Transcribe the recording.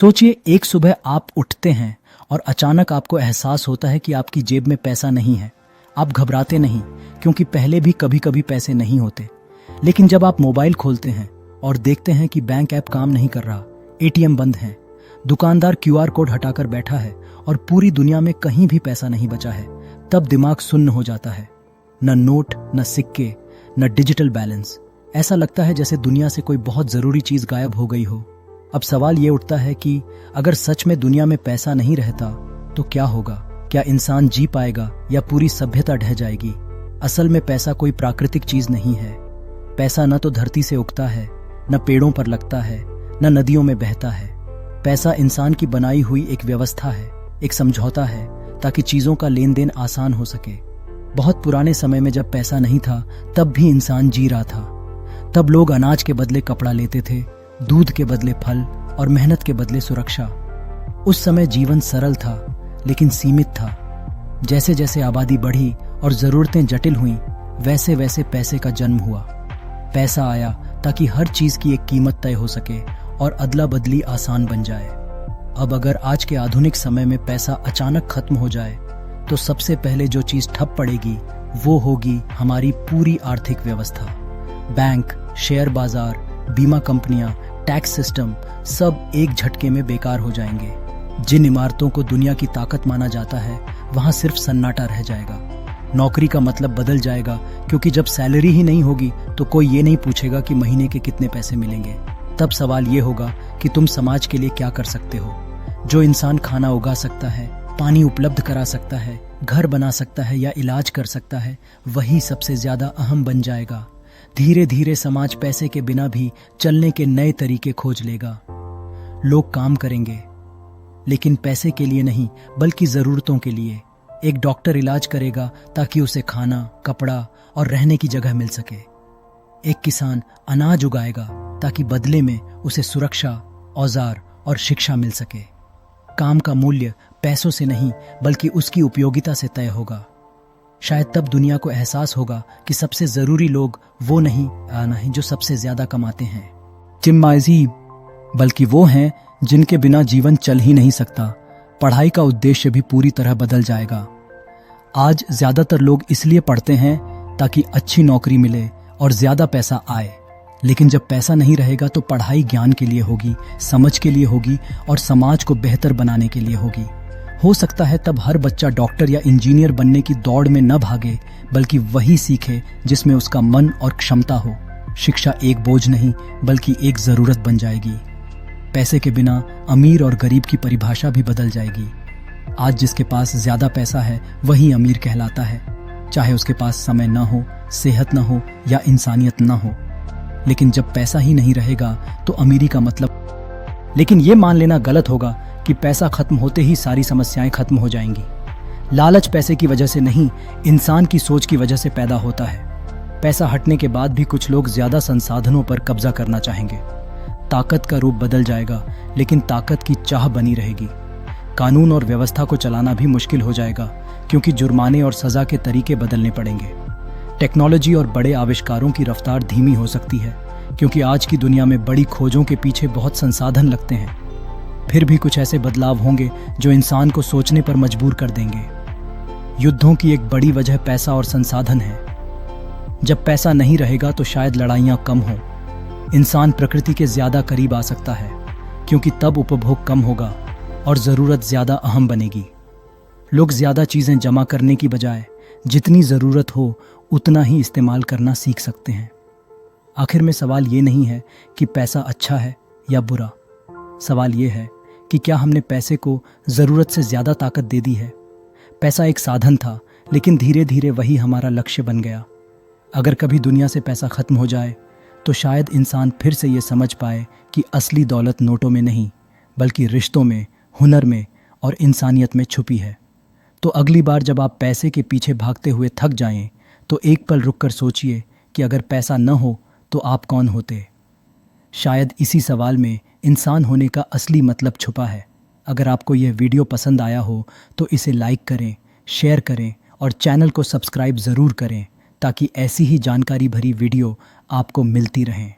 सोचिए, एक सुबह आप उठते हैं और अचानक आपको एहसास होता है कि आपकी जेब में पैसा नहीं है। आप घबराते नहीं, क्योंकि पहले भी कभी कभी पैसे नहीं होते। लेकिन जब आप मोबाइल खोलते हैं और देखते हैं कि बैंक ऐप काम नहीं कर रहा, एटीएम बंद है, दुकानदार क्यूआर कोड हटाकर बैठा है और पूरी दुनिया में कहीं भी पैसा नहीं बचा है, तब दिमाग सुन्न हो जाता है। न नोट, न सिक्के, न डिजिटल बैलेंस। ऐसा लगता है जैसे दुनिया से कोई बहुत जरूरी चीज गायब हो गई हो। अब सवाल ये उठता है कि अगर सच में दुनिया में पैसा नहीं रहता तो क्या होगा? क्या इंसान जी पाएगा या पूरी सभ्यता ढह जाएगी? असल में पैसा कोई प्राकृतिक चीज नहीं है। पैसा न तो धरती से उगता है, न पेड़ों पर लगता है, न नदियों में बहता है। पैसा इंसान की बनाई हुई एक व्यवस्था है, एक समझौता है, ताकि चीजों का लेन देन आसान हो सके। बहुत पुराने समय में जब पैसा नहीं था, तब भी इंसान जी रहा था। तब लोग अनाज के बदले कपड़ा लेते थे, दूध के बदले फल और मेहनत के बदले सुरक्षा। उस समय जीवन सरल था, लेकिन सीमित था। जैसे जैसे आबादी बढ़ी और जरूरतें जटिल हुईं, वैसे वैसे पैसे का जन्म हुआ। पैसा आया ताकि हर चीज की एक कीमत तय हो सके और अदला बदली आसान बन जाए। अब अगर आज के आधुनिक समय में पैसा अचानक खत्म हो जाए, तो सबसे पहले जो चीज ठप पड़ेगी वो होगी हमारी पूरी आर्थिक व्यवस्था। बैंक, शेयर बाजार, बीमा कंपनियां, टैक्स सिस्टम, सब एक झटके में बेकार हो जाएंगे। जिन इमारतों को दुनिया की ताकत माना जाता है, वहां सिर्फ सन्नाटा रह जाएगा। नौकरी का मतलब बदल जाएगा, क्योंकि जब सैलरी ही नहीं होगी तो कोई ये नहीं पूछेगा कि महीने के कितने पैसे मिलेंगे। तब सवाल ये होगा कि तुम समाज के लिए क्या कर सकते हो। जो इंसान खाना उगा सकता है, पानी उपलब्ध करा सकता है, घर बना सकता है या इलाज कर सकता है, वही सबसे ज्यादा अहम बन जाएगा। धीरे धीरे समाज पैसे के बिना भी चलने के नए तरीके खोज लेगा। लोग काम करेंगे, लेकिन पैसे के लिए नहीं, बल्कि जरूरतों के लिए। एक डॉक्टर इलाज करेगा ताकि उसे खाना, कपड़ा और रहने की जगह मिल सके। एक किसान अनाज उगाएगा ताकि बदले में उसे सुरक्षा, औजार और शिक्षा मिल सके। काम का मूल्य पैसों से नहीं, बल्कि उसकी उपयोगिता से तय होगा। शायद तब दुनिया को एहसास होगा कि सबसे जरूरी लोग वो नहीं जो सबसे ज्यादा कमाते हैं, बल्कि वो हैं जिनके बिना जीवन चल ही नहीं सकता। पढ़ाई का उद्देश्य भी पूरी तरह बदल जाएगा। आज ज्यादातर लोग इसलिए पढ़ते हैं ताकि अच्छी नौकरी मिले और ज्यादा पैसा आए। लेकिन जब पैसा नहीं रहेगा तो पढ़ाई ज्ञान के लिए होगी, समझ के लिए होगी और समाज को बेहतर बनाने के लिए होगी। हो सकता है तब हर बच्चा डॉक्टर या इंजीनियर बनने की दौड़ में न भागे, बल्कि वही सीखे जिसमें उसका मन और क्षमता हो। शिक्षा एक बोझ नहीं, बल्कि एक जरूरत बन जाएगी। पैसे के बिना अमीर और गरीब की परिभाषा भी बदल जाएगी। आज जिसके पास ज्यादा पैसा है वही अमीर कहलाता है, चाहे उसके पास समय न हो, सेहत न हो या इंसानियत न हो। लेकिन जब पैसा ही नहीं रहेगा तो अमीरी का मतलब। लेकिन ये मान लेना गलत होगा कि पैसा खत्म होते ही सारी समस्याएं खत्म हो जाएंगी। लालच पैसे की वजह से नहीं, इंसान की सोच की वजह से पैदा होता है। पैसा हटने के बाद भी कुछ लोग ज्यादा संसाधनों पर कब्जा करना चाहेंगे। ताकत का रूप बदल जाएगा, लेकिन ताकत की चाह बनी रहेगी। कानून और व्यवस्था को चलाना भी मुश्किल हो जाएगा, क्योंकि जुर्माने और सजा के तरीके बदलने पड़ेंगे। टेक्नोलॉजी और बड़े आविष्कारों की रफ्तार धीमी हो सकती है, क्योंकि आज की दुनिया में बड़ी खोजों के पीछे बहुत संसाधन लगते हैं। फिर भी कुछ ऐसे बदलाव होंगे जो इंसान को सोचने पर मजबूर कर देंगे। युद्धों की एक बड़ी वजह पैसा और संसाधन है। जब पैसा नहीं रहेगा तो शायद लड़ाइयां कम हों। इंसान प्रकृति के ज्यादा करीब आ सकता है, क्योंकि तब उपभोग कम होगा और जरूरत ज्यादा अहम बनेगी। लोग ज्यादा चीजें जमा करने की बजाय जितनी जरूरत हो उतना ही इस्तेमाल करना सीख सकते हैं। आखिर में सवाल ये नहीं है कि पैसा अच्छा है या बुरा। सवाल ये है कि क्या हमने पैसे को जरूरत से ज्यादा ताकत दे दी है। पैसा एक साधन था, लेकिन धीरे धीरे वही हमारा लक्ष्य बन गया। अगर कभी दुनिया से पैसा खत्म हो जाए तो शायद इंसान फिर से ये समझ पाए कि असली दौलत नोटों में नहीं, बल्कि रिश्तों में, हुनर में और इंसानियत में छुपी है। तो अगली बार जब आप पैसे के पीछे भागते हुए थक जाएं, तो एक पल रुककर सोचिए कि अगर पैसा न हो तो आप कौन होते। शायद इसी सवाल में इंसान होने का असली मतलब छुपा है। अगर आपको यह वीडियो पसंद आया हो तो इसे लाइक करें, शेयर करें और चैनल को सब्सक्राइब ज़रूर करें, ताकि ऐसी ही जानकारी भरी वीडियो आपको मिलती रहें।